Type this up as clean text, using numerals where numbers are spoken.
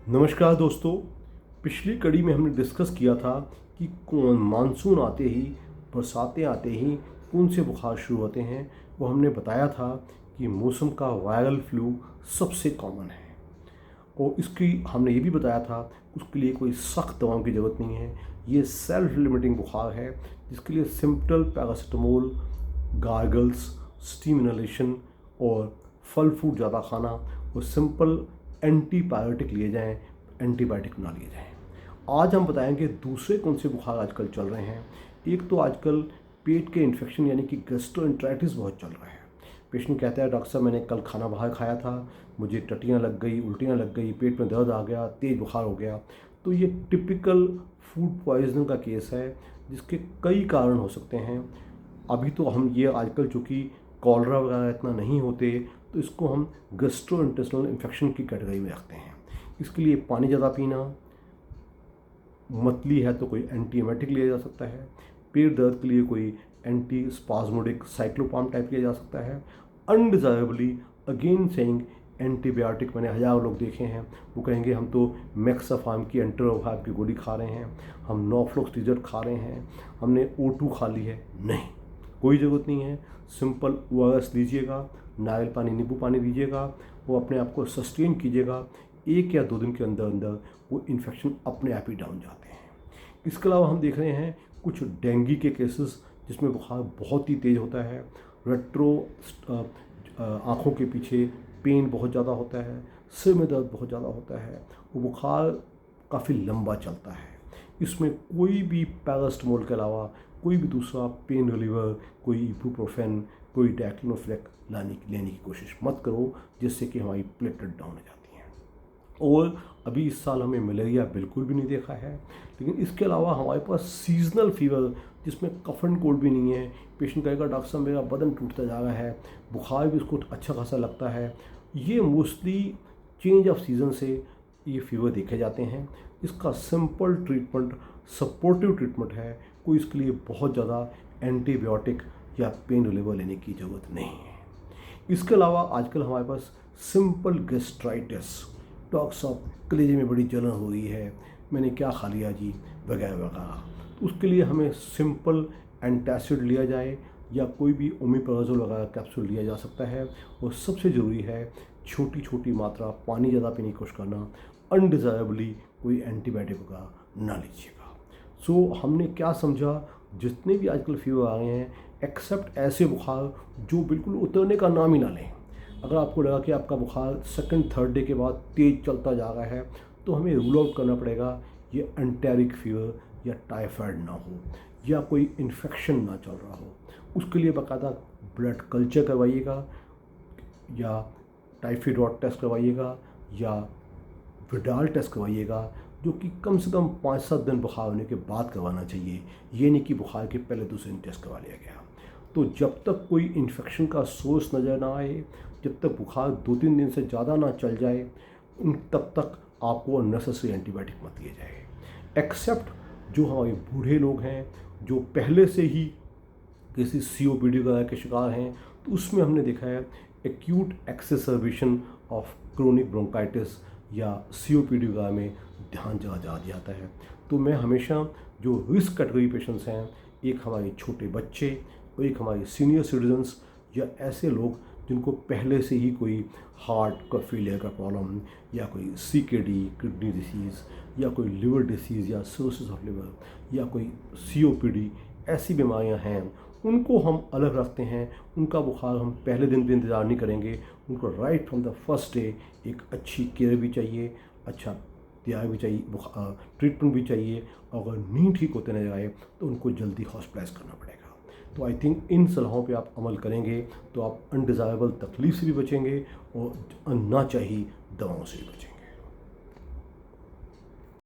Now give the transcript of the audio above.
नमस्कार दोस्तों। पिछली कड़ी में हमने डिस्कस किया था कि कौन मानसून आते ही, बरसातें आते ही कौन से बुखार शुरू होते हैं। वो हमने बताया था कि मौसम का वायरल फ्लू सबसे कॉमन है और इसकी हमने ये भी बताया था उसके लिए कोई सख्त दवाओं की ज़रूरत नहीं है। ये सेल्फ लिमिटिंग बुखार है जिसके लिए simple paracetamol, gargles, steam inhalation और फल फ्रूट ज़्यादा खाना और सिंपल एंटीबायोटिक लिए जाएं, एंटीबायोटिक ना लिए जाएं। आज हम बताएंगे दूसरे कौन से बुखार आजकल चल रहे हैं। एक तो आजकल पेट के इन्फेक्शन यानी कि गैस्ट्रोएंटेराइटिस बहुत चल रहा है। पेशेंट कहता है डॉक्टर साहब मैंने कल खाना बाहर खाया था, मुझे टट्टियाँ लग गई, उल्टियाँ लग गई, पेट में दर्द आ गया, तेज़ बुखार हो गया। तो ये टिपिकल फूड पॉइजनिंग का केस है जिसके कई कारण हो सकते हैं। अभी तो हम ये आजकल चूँकि कॉलरा वगैरह इतना नहीं होते तो इसको हम गैस्ट्रोइंटेस्टिनल इन्फेक्शन की कैटेगरी में रखते हैं। इसके लिए पानी ज़्यादा पीना, मतली है तो कोई एंटीएमेटिक लिया जा सकता है, पेट दर्द के लिए कोई एंटी स्पाज्मोडिक साइक्लोपाम टाइप लिया जा सकता है। अनडिजायरेबली अगेन सेइंग एंटीबायोटिक, मैंने हज़ारों लोग देखे हैं वो कहेंगे हम तो मैक्साफार्म की एंटेरोवार्म की गोली खा रहे हैं, हम नॉफ्लॉक्सिडिल खा रहे हैं, हमने O2 खा ली है। नहीं, कोई ज़रूरत नहीं है। सिंपल ORS लीजिएगा, नारियल पानी, नींबू पानी लीजिएगा, वो अपने आप को सस्टेन कीजिएगा। 1 या 2 दिन के अंदर अंदर वो इन्फेक्शन अपने आप ही डाउन जाते हैं। इसके अलावा हम देख रहे हैं कुछ डेंगू के केसेस जिसमें बुखार बहुत ही तेज़ होता है, रेट्रो आँखों के पीछे पेन बहुत ज़्यादा होता है, सिर में दर्द बहुत ज़्यादा होता है, वो बुखार काफ़ी लंबा चलता है। इसमें कोई भी पैरासिटामोल के अलावा कोई भी दूसरा पेन रिलीवर, कोई इबुप्रोफेन, कोई डाइक्लोफेनेक लेने की कोशिश मत करो जिससे कि हमारी प्लेटलेट डाउन हो जाती हैं। और अभी इस साल हमें मलेरिया बिल्कुल भी नहीं देखा है, लेकिन इसके अलावा हमारे पास सीजनल फीवर जिसमें कफ एंड कोल्ड भी नहीं है। पेशेंट कहेगा डॉक्टर साहब मेरा बदन टूटता जा रहा है, बुखार भी उसको अच्छा खासा लगता है। ये मोस्टली चेंज ऑफ सीज़न से ये फीवर देखे जाते हैं। इसका सिंपल ट्रीटमेंट सपोर्टिव ट्रीटमेंट है, कोई इसके लिए बहुत ज़्यादा एंटीबायोटिक या पेन रिलीवर लेने की ज़रूरत नहीं है। इसके अलावा आजकल हमारे पास सिंपल गैस्ट्राइटिस, डॉक्टर साहब कलेजे में बड़ी जलन हो रही है, मैंने क्या खा लिया जी, वगैरह वगैरह। तो उसके लिए हमें सिंपल एंटासिड लिया जाए या कोई भी ओमेप्राजोल वगैरह कैप्सूल लिया जा सकता है। और सबसे ज़रूरी है छोटी छोटी मात्रा पानी ज़्यादा पीने की कोशिश करना। अनडिज़ायरेबली कोई एंटीबायोटिक वगैरह ना लीजिएगा। सो हमने क्या समझा, जितने भी आजकल फीवर आ रहे हैं एक्सेप्ट ऐसे बुखार जो बिल्कुल उतरने का नाम ही ना लें। अगर आपको लगा कि आपका बुखार सेकंड थर्ड डे के बाद तेज़ चलता जा रहा है तो हमें रूल आउट करना पड़ेगा ये एंटेरिक फीवर या टाइफाइड ना हो या कोई इन्फेक्शन ना चल रहा हो। उसके लिए बाकायदा ब्लड कल्चर करवाइएगा या टाइफाइड रॉट टेस्ट करवाइएगा या विडाल टेस्ट करवाइएगा, जो कि कम से कम 5-7 दिन बुखार होने के बाद करवाना चाहिए। ये नहीं कि बुखार के पहले दूसरे दिन टेस्ट करवा लिया गया। तो जब तक कोई इन्फेक्शन का सोर्स नज़र ना आए, जब तक बुखार 2-3 दिन से ज़्यादा ना चल जाए, तब तक आपको अननेसेसरी एंटीबायोटिक मत दिए जाए। एक्सेप्ट जो हमारे बूढ़े लोग हैं जो पहले से ही किसी COPD वगैरह के शिकार हैं, तो उसमें हमने देखा है एक्यूट एक्सेसर्बेशन ऑफ क्रोनिक ब्रोंकाइटिस या COPD वगैरह में ध्यान ज़्यादा दिया जाता है। तो मैं हमेशा जो रिस्क कैटेगरी पेशेंट्स हैं, एक हमारे छोटे बच्चे और एक हमारे सीनियर सिटीजन्स या ऐसे लोग जिनको पहले से ही कोई हार्ट का फेलियर का प्रॉब्लम या कोई CKD किडनी डिसीज़ या कोई लिवर डिसीज़ या सर्सिस ऑफ लिवर या कोई COPD ऐसी बीमारियां हैं, उनको हम अलग रखते हैं। उनका बुखार हम पहले दिन भी इंतज़ार नहीं करेंगे, उनको right from the first day एक अच्छी केयर भी चाहिए, अच्छा तैयार भी चाहिए, ट्रीटमेंट भी चाहिए। और अगर नहीं ठीक होते नजर आए तो उनको जल्दी हॉस्पिटलाइज करना पड़ेगा। तो आई थिंक इन सलाहों पे आप अमल करेंगे तो आप अनडिज़ायरेबल तकलीफ से भी बचेंगे और ना चाहिए दवाओं से भी बचेंगे।